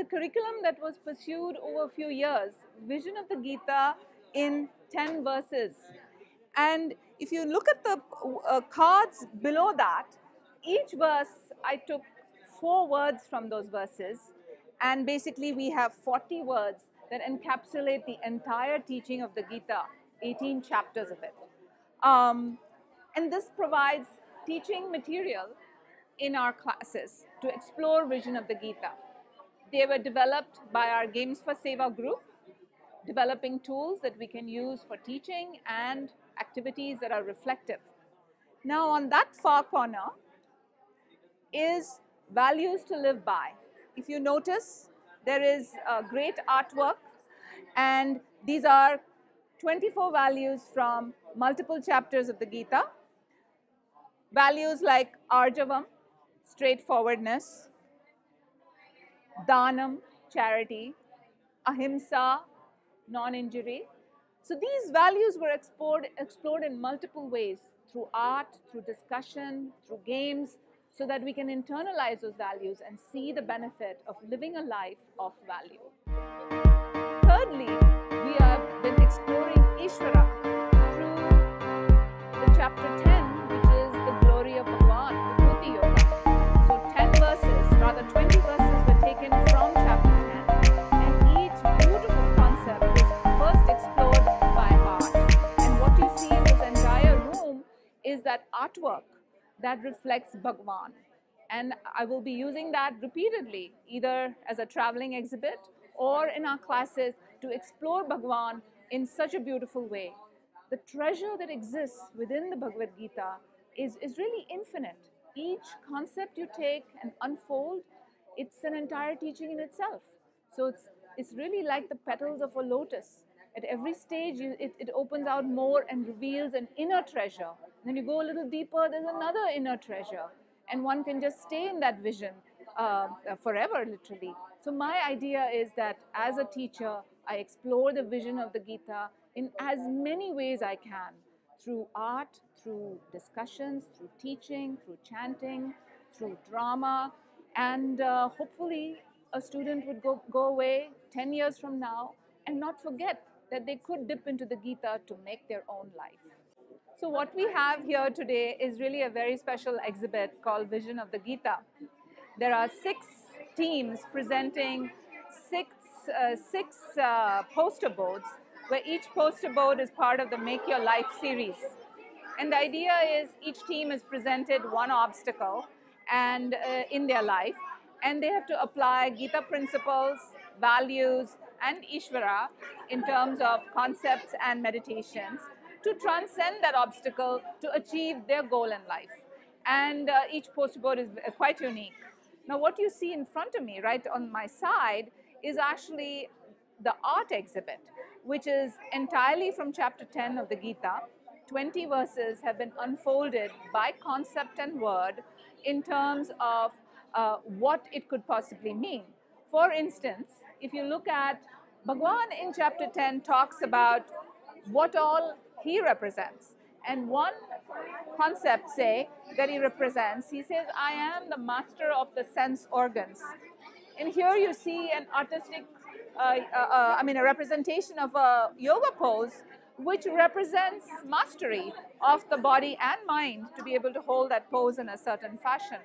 a curriculum that was pursued over a few years, Vision of the Gita in 10 verses. And if you look at the cards below that, each verse I took 4 words from those verses, and basically we have 40 words that encapsulate the entire teaching of the Gita, 18 chapters of it. And this provides teaching material in our classes to explore Vision of the Gita. They were developed by our Games for Seva group, developing tools that we can use for teaching and activities that are reflective. Now on that far corner is values to live by. If you notice, there is a great artwork, and these are 24 values from multiple chapters of the Gita. Values like arjavam, straightforwardness, dhanam, charity, ahimsa, non-injury. So these values were explored in multiple ways, through art, through discussion, through games, so that we can internalize those values and see the benefit of living a life of value. Thirdly, we have been exploring Ishvara through the chapter 10, which is the glory of Bhagwan, Vibhuti Yoga. So 10 verses, rather 20 verses were taken from chapter 10, and each beautiful concept is first explored by art. And what you see in this entire room is that artwork that reflects Bhagwan. And I will be using that repeatedly, either as a traveling exhibit or in our classes, to explore Bhagwan in such a beautiful way. The treasure that exists within the Bhagavad Gita is really infinite. Each concept you take and unfold, it's an entire teaching in itself. So it's really like the petals of a lotus. At every stage, it opens out more and reveals an inner treasure. Then you go a little deeper, there's another inner treasure. And one can just stay in that vision forever, literally. So my idea is that as a teacher, I explore the vision of the Gita in as many ways I can, through art, through discussions, through teaching, through chanting, through drama, and hopefully a student would go away 10 years from now and not forget that they could dip into the Gita to make their own life. So what we have here today is really a very special exhibit called Vision of the Gita. There are 6 teams presenting six poster boards, where each poster board is part of the Make Your Life series. And the idea is each team is presented one obstacle and in their life, and they have to apply Gita principles, values, and Ishvara in terms of concepts and meditations to transcend that obstacle to achieve their goal in life. And each poster board is quite unique. Now what you see in front of me, right on my side, is actually the art exhibit, which is entirely from chapter 10 of the Gita. 20 verses have been unfolded by concept and word in terms of what it could possibly mean. For instance, if you look at Bhagwan in chapter 10 talks about what all he represents. And one concept, say, that he represents, he says, I am the master of the sense organs. And here you see an artistic, a representation of a yoga pose, which represents mastery of the body and mind to be able to hold that pose in a certain fashion.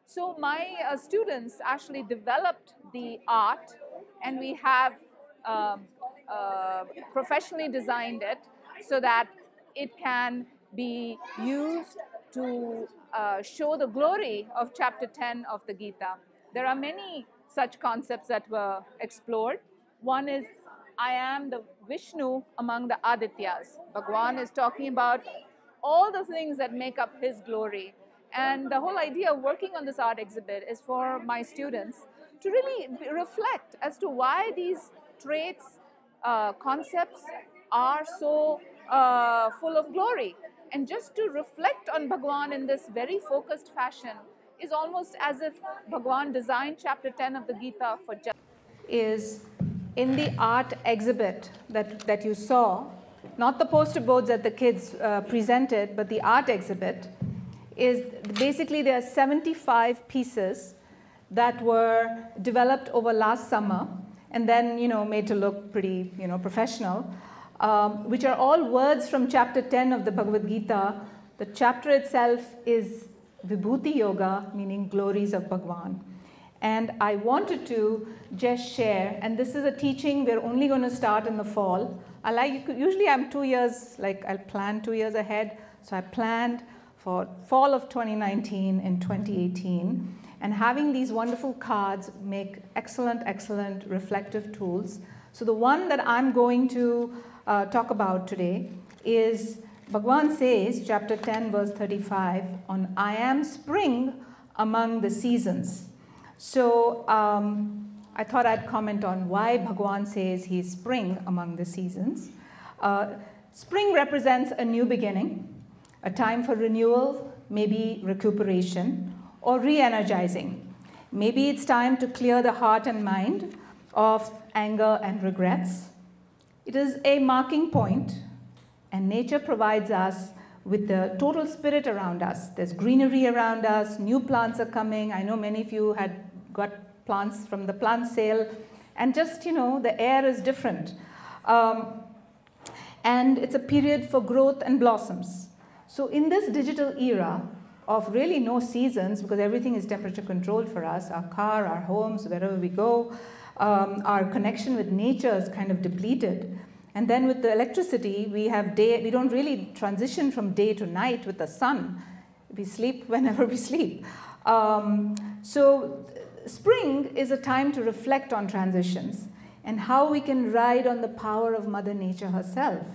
So my students actually developed the art, and we have professionally designed it so that it can be used to show the glory of chapter 10 of the Gita. There are many such concepts that were explored. One is, I am the Vishnu among the Adityas. Bhagwan is talking about all the things that make up his glory. And the whole idea of working on this art exhibit is for my students to really reflect as to why these traits, concepts are so full of glory. And just to reflect on Bhagwan in this very focused fashion is almost as if Bhagwan designed chapter 10 of the Gita for just. Is in the art exhibit that you saw, not the poster boards that the kids presented, but the art exhibit, is basically there are 75 pieces that were developed over last summer and then, made to look pretty, professional, which are all words from chapter 10 of the Bhagavad Gita. The chapter itself is Vibhuti Yoga, meaning glories of Bhagwan. And I wanted to just share, and this is a teaching we're only going to start in the fall. Usually I'm 2 years, I'll plan 2 years ahead. So I planned for fall of 2019 and 2018. And having these wonderful cards make excellent, excellent reflective tools. So the one that I'm going to talk about today is, Bhagwan says, chapter 10, verse 35, on I am spring among the seasons. So I thought I'd comment on why Bhagwan says he's spring among the seasons. Spring represents a new beginning, a time for renewal, maybe recuperation, or re-energizing. Maybe it's time to clear the heart and mind of anger and regrets. It is a marking point, and nature provides us with the total spirit around us. There's greenery around us, new plants are coming. I know many of you had got plants from the plant sale, and just, the air is different. And it's a period for growth and blossoms. So in this digital era of really no seasons, because everything is temperature controlled for us, our car, our homes, wherever we go, our connection with nature is kind of depleted. And then with the electricity, we don't really transition from day to night with the sun. We sleep whenever we sleep. So spring is a time to reflect on transitions and how we can ride on the power of Mother Nature herself.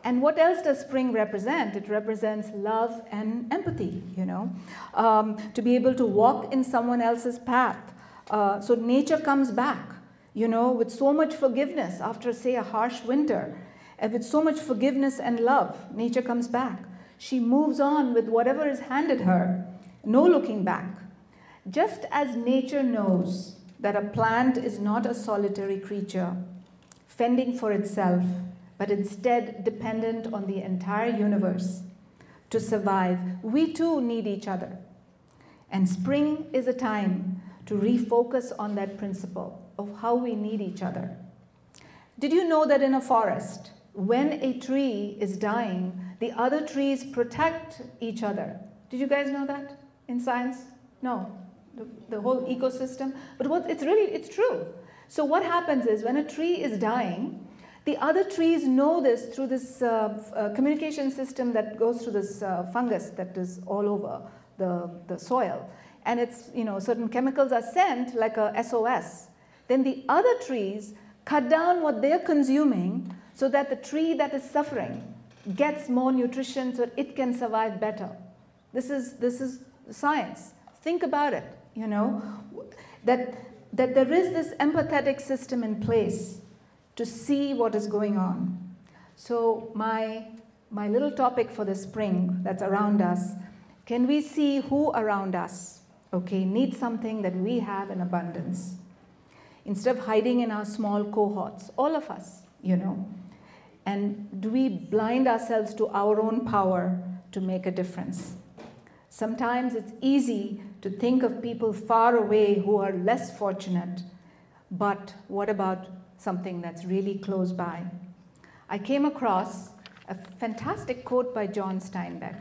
And what else does spring represent? It represents love and empathy, to be able to walk in someone else's path. So nature comes back, with so much forgiveness after, say, a harsh winter. And with so much forgiveness and love, nature comes back. She moves on with whatever is handed her, no looking back. Just as nature knows that a plant is not a solitary creature, fending for itself, but instead dependent on the entire universe to survive, we too need each other. And spring is a time to refocus on that principle of how we need each other. Did you know that in a forest, when a tree is dying, the other trees protect each other? Did you guys know that in science? No, the whole ecosystem. But it's true. So what happens is when a tree is dying, the other trees know this through this communication system that goes through this fungus that is all over the soil. And it's, certain chemicals are sent like a SOS. Then the other trees cut down what they're consuming so that the tree that is suffering gets more nutrition so that it can survive better. This is science. Think about it, that there is this empathetic system in place to see what is going on. So my little topic for the spring that's around us, can we see who around us, needs something that we have in abundance? Instead of hiding in our small cohorts, all of us, and do we blind ourselves to our own power to make a difference? Sometimes it's easy to think of people far away who are less fortunate, but what about something that's really close by? I came across a fantastic quote by John Steinbeck.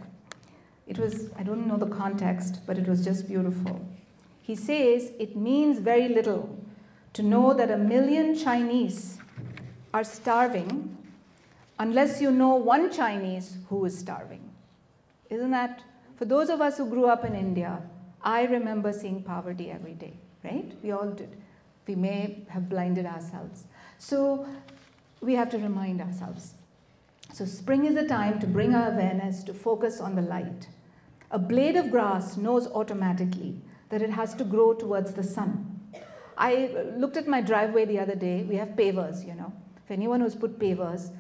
It was, I don't know the context, but it was just beautiful. He says, it means very little to know that 1 million Chinese are starving unless you know one Chinese who is starving. Isn't that, for those of us who grew up in India, I remember seeing poverty every day, right? We all did. We may have blinded ourselves. So we have to remind ourselves. So spring is a time to bring our awareness to focus on the light. A blade of grass knows automatically that it has to grow towards the sun. I looked at my driveway the other day. We have pavers, For anyone who's put pavers,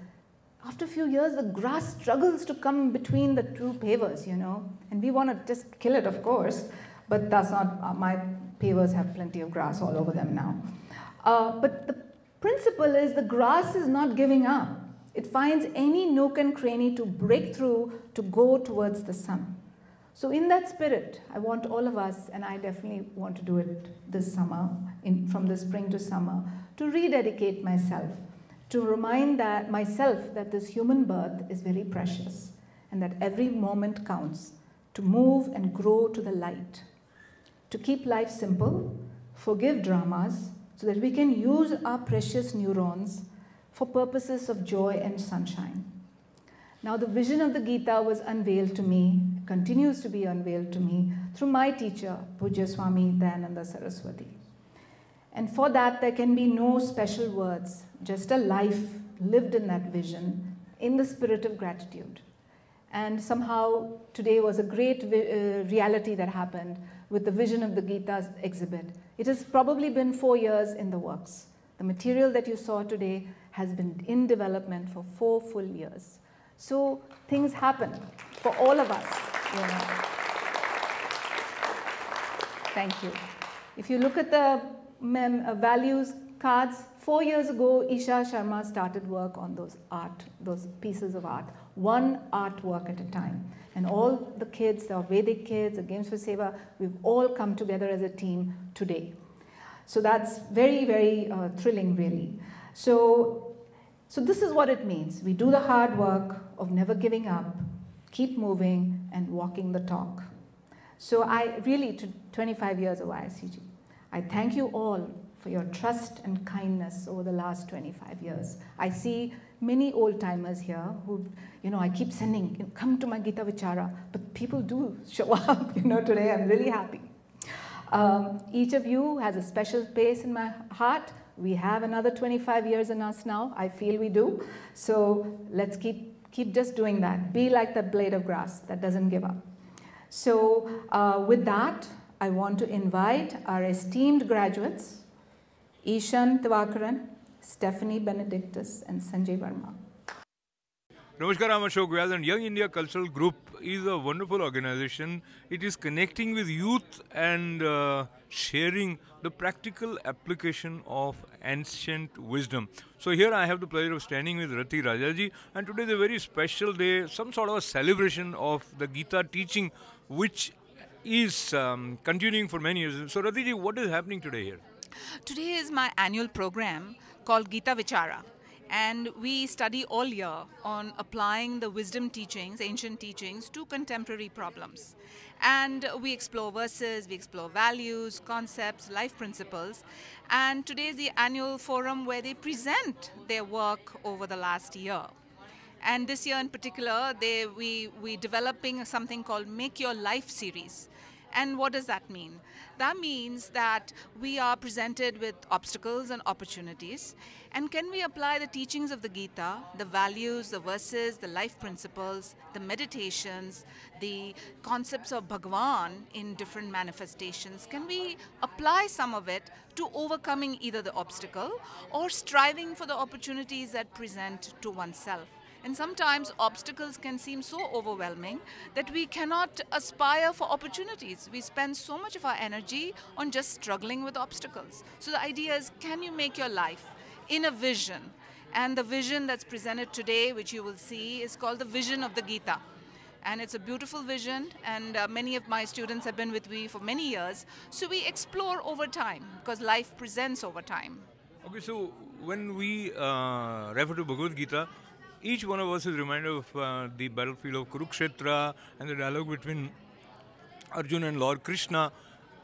after a few years, the grass struggles to come between the two pavers, And we want to just kill it, of course, but that's not, my pavers have plenty of grass all over them now. But the principle is the grass is not giving up. It finds any nook and cranny to break through to go towards the sun. So in that spirit, I want all of us, and I definitely want to do it this summer, from the spring to summer, to rededicate myself, to remind myself that this human birth is very precious and that every moment counts, to move and grow to the light, to keep life simple, forgive dramas, so that we can use our precious neurons for purposes of joy and sunshine. Now the vision of the Gita was unveiled to me, continues to be unveiled to me through my teacher, Pujya Swami Dayananda Saraswati. And for that there can be no special words, just a life lived in that vision in the spirit of gratitude. And somehow today was a great reality that happened with the Vision of the Gita exhibit. It has probably been 4 years in the works. The material that you saw today has been in development for 4 full years. So things happen for all of us. You know. Thank you. If you look at the values cards, 4 years ago, Isha Sharma started work on those pieces of art, one artwork at a time. And all the kids, the Vedic kids, the Games for Seva, we've all come together as a team today. So that's very, very thrilling, really. So this is what it means. We do the hard work of never giving up, keep moving, and walking the talk. So I really, 25 years of YICG, I thank you all for your trust and kindness over the last 25 years. I see many old-timers here who, I keep sending, come to my Gita Vichara, but people do show up, today I'm really happy. Each of you has a special place in my heart. We have another 25 years in us now, I feel we do. So let's keep just doing that. Be like that blade of grass that doesn't give up. So with that, I want to invite our esteemed graduates, Ishan Tavakaran, Stephanie Benedictus, and Sanjay Verma. Namaskar, I'm Ashok Vyas, and Young India Cultural Group is a wonderful organization. It is connecting with youth and sharing the practical application of ancient wisdom. So here I have the pleasure of standing with Rati Rajaji, and today is a very special day, some sort of a celebration of the Gita teaching, which is continuing for many years. So Ratiji, what is happening today here? Today is my annual program called Gita Vichara. And we study all year on applying the wisdom teachings, ancient teachings, to contemporary problems. And we explore verses, we explore values, concepts, life principles. And today is the annual forum where they present their work over the last year. And this year in particular, we're developing something called Make Your Life series. And what does that mean? That means that we are presented with obstacles and opportunities. And can we apply the teachings of the Gita, the values, the verses, the life principles, the meditations, the concepts of Bhagavan in different manifestations? Can we apply some of it to overcoming either the obstacle or striving for the opportunities that present to oneself? And sometimes obstacles can seem so overwhelming that we cannot aspire for opportunities. We spend so much of our energy on just struggling with obstacles. So the idea is, can you make your life in a vision? And the vision that's presented today, which you will see, is called the Vision of the Gita. And it's a beautiful vision, and many of my students have been with me for many years. So we explore over time, because life presents over time. Okay, so when we refer to Bhagavad Gita, each one of us is reminded of the battlefield of Kurukshetra and the dialogue between Arjuna and Lord Krishna.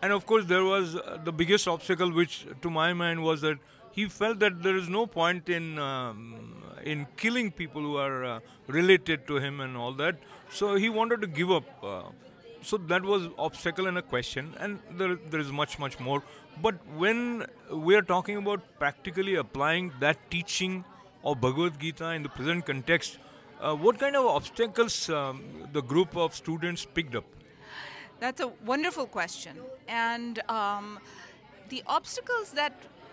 And of course, there was the biggest obstacle, which to my mind was that he felt that there is no point in killing people who are related to him and all that. So he wanted to give up. So that was obstacle and a question, and there is much, much more. But when we are talking about practically applying that teaching of Bhagavad Gita in the present context, what kind of obstacles the group of students picked up? That's a wonderful question. And the obstacles that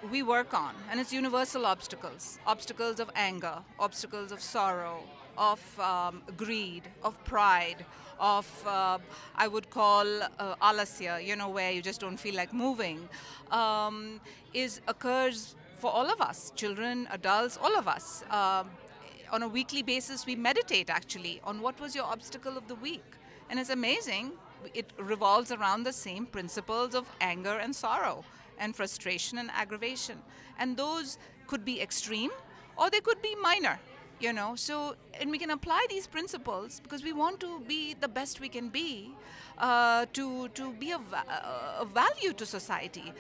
we work on, and it's universal obstacles, obstacles of anger, obstacles of sorrow, of greed, of pride, of, I would call alasya, where you just don't feel like moving, occurs for all of us, children, adults, all of us. On a weekly basis, we meditate actually on what was your obstacle of the week. And it's amazing it revolves around the same principles of anger and sorrow and frustration and aggravation. And those could be extreme or they could be minor, you know. So, and we can apply these principles because we want to be the best we can be, to be a value to society,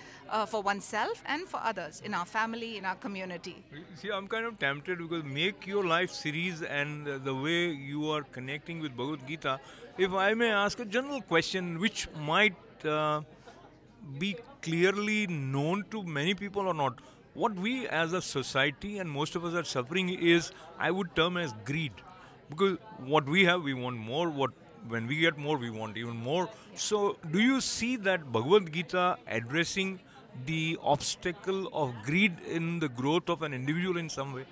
for oneself and for others, in our family, in our community. See, I'm kind of tempted because Make Your Life series and the way you are connecting with Bhagavad Gita, if I may ask a general question which might be clearly known to many people or not. What we as a society and most of us are suffering is, I would term as greed. Because what we have, we want more. When we get more, we want even more. So, do you see that Bhagavad Gita addressing the obstacle of greed in the growth of an individual in some way?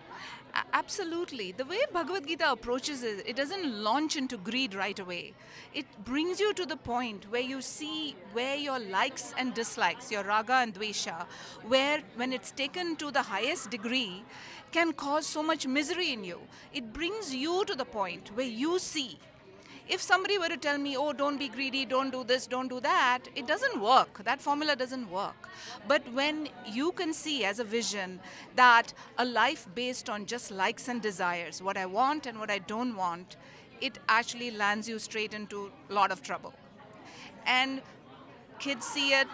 Absolutely. The way Bhagavad Gita approaches it doesn't launch into greed right away. It brings you to the point where you see where your likes and dislikes, your raga and dvesha, where when it's taken to the highest degree, can cause so much misery in you. It brings you to the point where you see. If somebody were to tell me, oh, don't be greedy, don't do this, don't do that, it doesn't work. That formula doesn't work. But when you can see as a vision that a life based on just likes and desires, what I want and what I don't want, it actually lands you straight into a lot of trouble. And kids see it,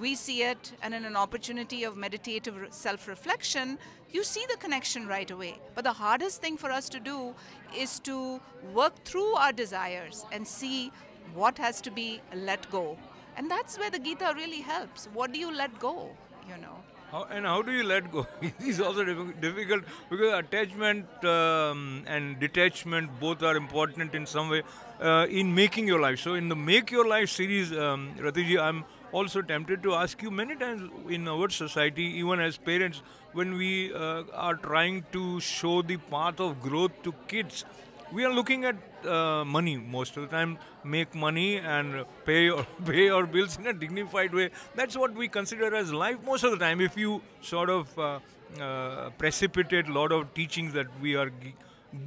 we see it, and in an opportunity of meditative self-reflection, you see the connection right away. But the hardest thing for us to do is to work through our desires and see what has to be let go. And that's where the Gita really helps. What do you let go, you know? How do you let go? It is also difficult because attachment and detachment both are important in some way in making your life. So in the Make Your Life series, Ratiji, I'm also tempted to ask you, many times in our society, even as parents, when we are trying to show the path of growth to kids, we are looking at money most of the time, make money and pay your bills in a dignified way. That's what we consider as life most of the time. If you sort of precipitate a lot of teachings that we are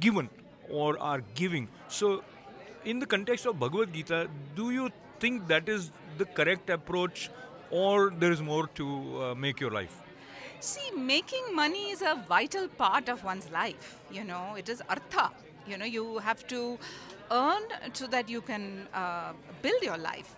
given or are giving. So, in the context of Bhagavad Gita, do you think that is the correct approach, or there is more to make your life? See, making money is a vital part of one's life. You know, it is artha. You know, you have to earn so that you can build your life.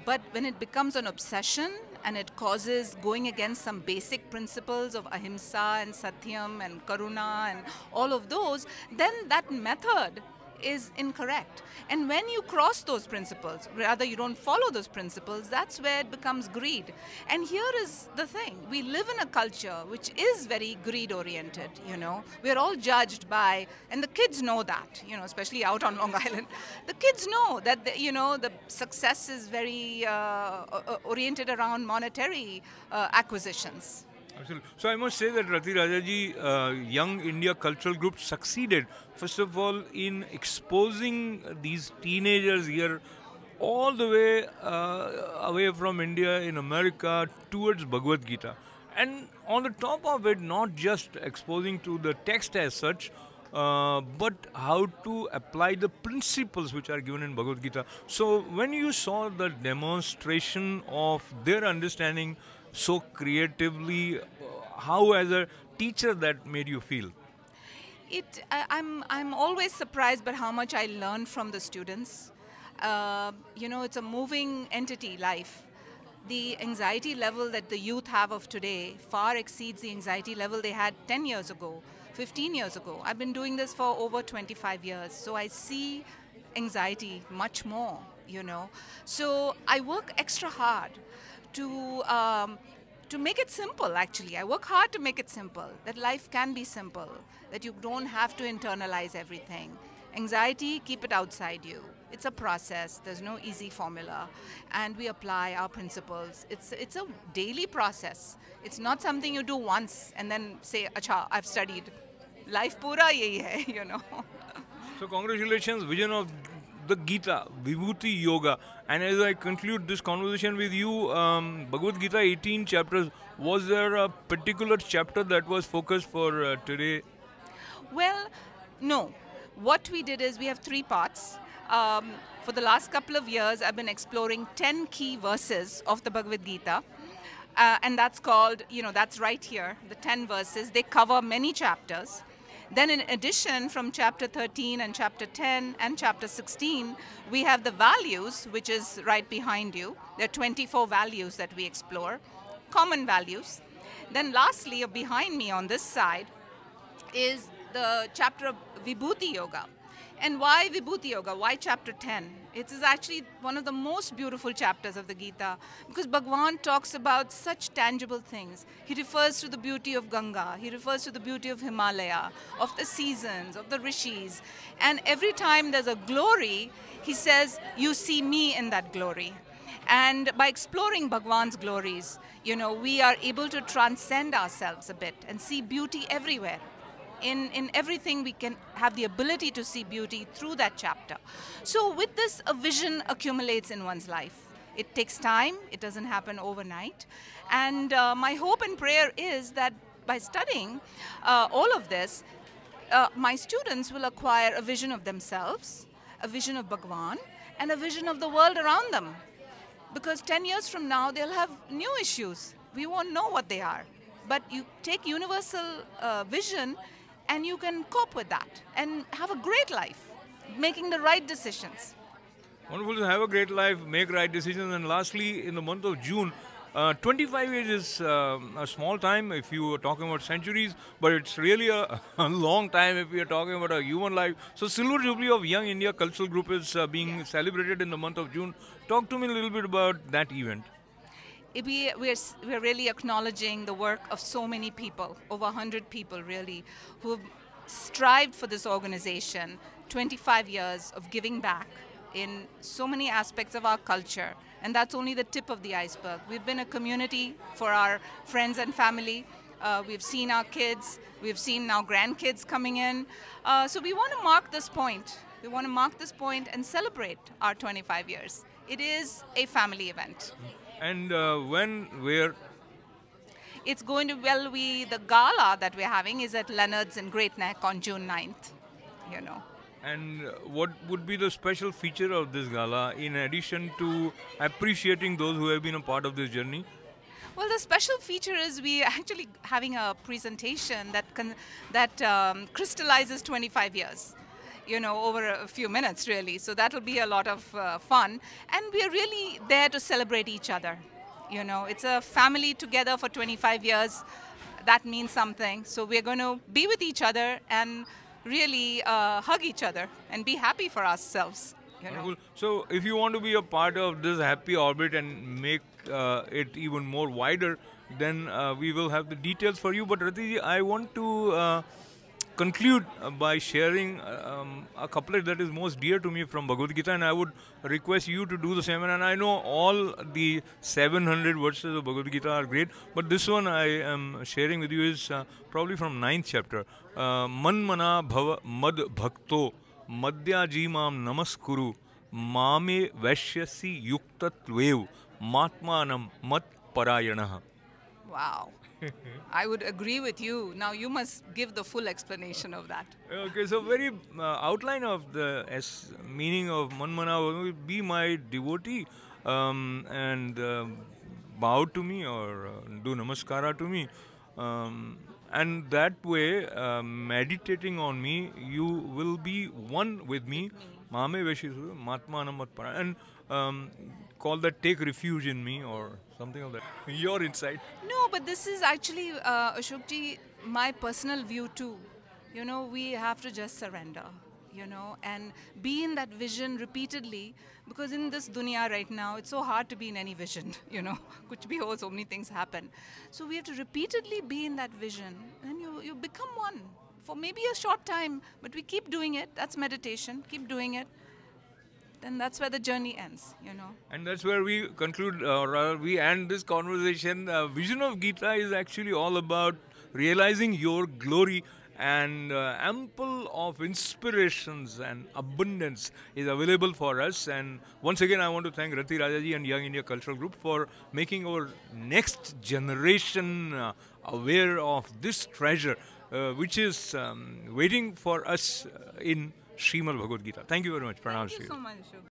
But when it becomes an obsession and it causes going against some basic principles of ahimsa and satyam and karuna and all of those, then that method is incorrect. And when you cross those principles, rather you don't follow those principles, that's where it becomes greed. And here is the thing, we live in a culture which is very greed oriented, you know. We're all judged by, and the kids know that, you know, especially out on Long Island. The kids know that, the success is very oriented around monetary acquisitions. Absolutely. So I must say that Rati Rajaji, Young India Cultural Group succeeded, first of all, in exposing these teenagers here all the way away from India in America towards Bhagavad Gita. And on the top of it, not just exposing to the text as such, but how to apply the principles which are given in Bhagavad Gita. So when you saw the demonstration of their understanding so creatively, how as a teacher that made you feel? I'm always surprised by how much I learn from the students. It's a moving entity, life. The anxiety level that the youth have of today far exceeds the anxiety level they had 10 years ago, 15 years ago. I've been doing this for over 25 years, so I see anxiety much more, you know. So I work extra hard to make it simple, actually. I work hard to make it simple, that life can be simple, that you don't have to internalize everything. Anxiety, keep it outside you. It's a process. There's no easy formula. And we apply our principles. It's a daily process. It's not something you do once and then say, acha, I've studied. Life pura yahi hai, you know. So congratulations, vision of the Gita, Vibhuti Yoga. And as I conclude this conversation with you, Bhagavad Gita 18 chapters, was there a particular chapter that was focused for today? Well, no. What we did is we have 3 parts. For the last couple of years, I've been exploring 10 key verses of the Bhagavad Gita. And that's called, that's right here, the 10 verses. They cover many chapters. Then in addition, from chapter 13 and chapter 10 and chapter 16, we have the values, which is right behind you. There are 24 values that we explore, common values. Then lastly, behind me on this side, is the chapter of Vibhuti Yoga. And why Vibhuti Yoga? Why chapter 10? It is actually one of the most beautiful chapters of the Gita because Bhagwan talks about such tangible things. He refers to the beauty of Ganga, he refers to the beauty of Himalaya, of the seasons, of the rishis. And every time there's a glory, he says, you see me in that glory. And by exploring Bhagwan's glories, we are able to transcend ourselves a bit and see beauty everywhere. In everything, we can have the ability to see beauty through that chapter. So with this, a vision accumulates in one's life. It takes time. It doesn't happen overnight. And my hope and prayer is that by studying all of this, my students will acquire a vision of themselves, a vision of Bhagwan, and a vision of the world around them. Because 10 years from now, they'll have new issues. We won't know what they are. But you take universal vision, and you can cope with that and have a great life, making the right decisions. Wonderful to have a great life, make right decisions. And lastly, in the month of June, 25 years is a small time if you are talking about centuries, but it's really a long time if we are talking about a human life. So Silver Jubilee of Young India Cultural Group is being celebrated in the month of June. Talk to me a little bit about that event. We're really acknowledging the work of so many people, over 100 people really, who have strived for this organization, 25 years of giving back in so many aspects of our culture. And that's only the tip of the iceberg. We've been a community for our friends and family. We've seen our kids. We've seen now grandkids coming in. So we want to mark this point. We want to mark this point and celebrate our 25 years. It is a family event. And when, where? It's going to, the gala that we're having is at Leonard's in Great Neck on June 9th, And what would be the special feature of this gala in addition to appreciating those who have been a part of this journey? Well, the special feature is we are actually having a presentation that crystallizes 25 years. Over a few minutes, really. So that'll be a lot of fun. And we're really there to celebrate each other. It's a family together for 25 years. That means something. So we're going to be with each other and really hug each other and be happy for ourselves. So if you want to be a part of this happy orbit and make it even more wider, then we will have the details for you. But Ratiji, I want to conclude by sharing a couplet that is most dear to me from Bhagavad Gita, and I would request you to do the same. And I know all the 700 verses of Bhagavad Gita are great, but this one I am sharing with you is probably from 9th chapter. Man mana bhava mad bhakto madhya jimam namaskuru mame vaishyasi yuktatvev matmanam mat parayanaha. Wow. I would agree with you. Now you must give the full explanation of that. Okay, so very outline of the meaning of Manmana will be my devotee and bow to me or do namaskara to me. And that way, meditating on me, you will be one with me. Mame Veshisu, Matmanam Matpara. And call that take refuge in me or something of that. Your insight. No, but this is actually, Ashokji, my personal view too. We have to just surrender, and be in that vision repeatedly, because in this dunya right now, it's so hard to be in any vision, Kuch bhi ho, so many things happen. So we have to repeatedly be in that vision, and you become one for maybe a short time, but we keep doing it. That's meditation. Keep doing it. Then that's where the journey ends, And that's where we conclude, or rather we end this conversation. Vision of Gita is actually all about realizing your glory, and ample of inspirations and abundance is available for us. And once again, I want to thank Rati Rajaji and Young India Cultural Group for making our next generation aware of this treasure, which is waiting for us in Srimad Bhagavad Gita. Thank you very much. Pranam Thank to you you. so much, Ashok.